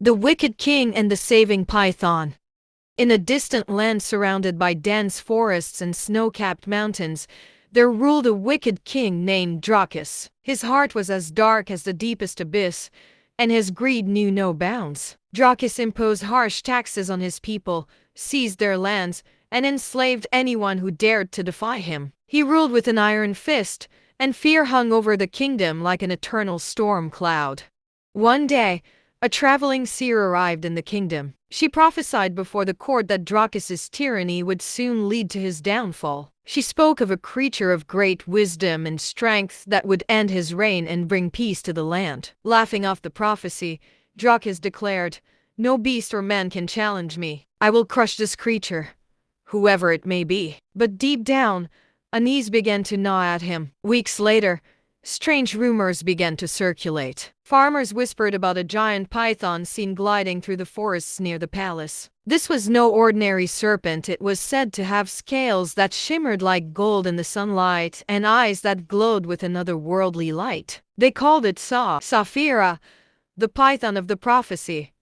The Wicked King and the Saving Python. In a distant land surrounded by dense forests and snow-capped mountains, there ruled a wicked king named Dracus. His heart was as dark as the deepest abyss, and his greed knew no bounds. Dracus imposed harsh taxes on his people, seized their lands, and enslaved anyone who dared to defy him. He ruled with an iron fist, and fear hung over the kingdom like an eternal storm cloud. One day, a traveling seer arrived in the kingdom. She prophesied before the court that Dracus's tyranny would soon lead to his downfall. She spoke of a creature of great wisdom and strength that would end his reign and bring peace to the land. Laughing off the prophecy, Dracus declared, "No beast or man can challenge me. I will crush this creature, whoever it may be." But deep down, unease began to gnaw at him. Weeks later, strange rumors began to circulate. Farmers whispered about a giant python seen gliding through the forests near the palace. This was no ordinary serpent. It was said to have scales that shimmered like gold in the sunlight and eyes that glowed with an otherworldly light. They called it Saphira, the python of the prophecy.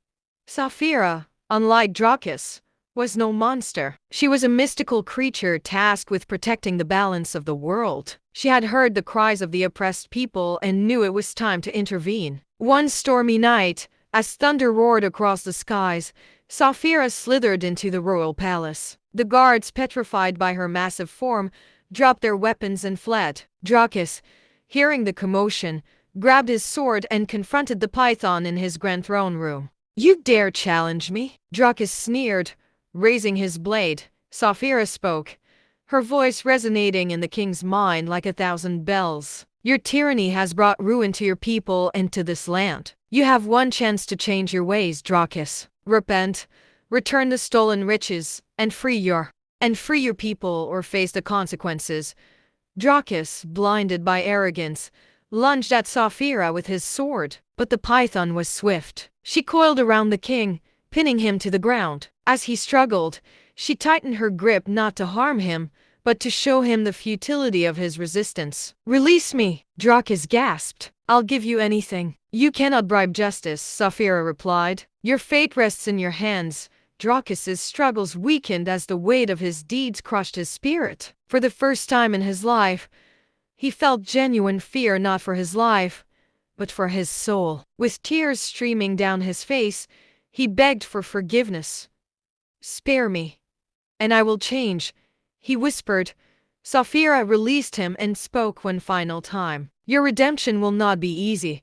Saphira, unlike Dracus, was no monster. She was a mystical creature tasked with protecting the balance of the world. She had heard the cries of the oppressed people and knew it was time to intervene. One stormy night, as thunder roared across the skies, Saphira slithered into the royal palace. The guards, petrified by her massive form, dropped their weapons and fled. Dracus, hearing the commotion, grabbed his sword and confronted the python in his grand throne room. "You dare challenge me?" Dracus sneered, raising his blade. Saphira spoke, her voice resonating in the king's mind like 1,000 bells. "Your tyranny has brought ruin to your people and to this land. You have one chance to change your ways, Dracus. Repent, return the stolen riches, and free your people or face the consequences." Dracus, blinded by arrogance, lunged at Saphira with his sword, but the python was swift. She coiled around the king, pinning him to the ground. As he struggled, she tightened her grip not to harm him, but to show him the futility of his resistance. "Release me," Dracus gasped. "I'll give you anything." "You cannot bribe justice," Saphira replied. "Your fate rests in your hands." Dracus's struggles weakened as the weight of his deeds crushed his spirit. For the first time in his life, he felt genuine fear, not for his life, but for his soul. With tears streaming down his face, he begged for forgiveness. "Spare me, and I will change," he whispered. Saphira released him and spoke one final time. "Your redemption will not be easy,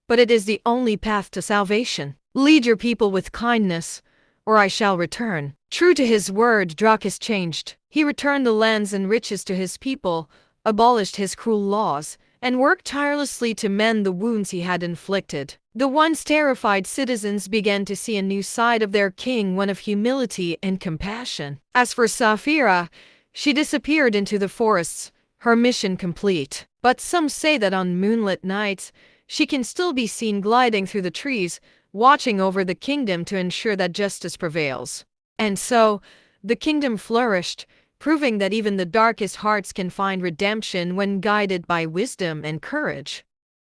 but it is the only path to salvation. Lead your people with kindness, or I shall return." True to his word, Dracus changed. He returned the lands and riches to his people, abolished his cruel laws, and worked tirelessly to mend the wounds he had inflicted. The once terrified citizens began to see a new side of their king, one of humility and compassion. As for Saphira, she disappeared into the forests, her mission complete. But some say that on moonlit nights, she can still be seen gliding through the trees, watching over the kingdom to ensure that justice prevails. And so, the kingdom flourished, proving that even the darkest hearts can find redemption when guided by wisdom and courage.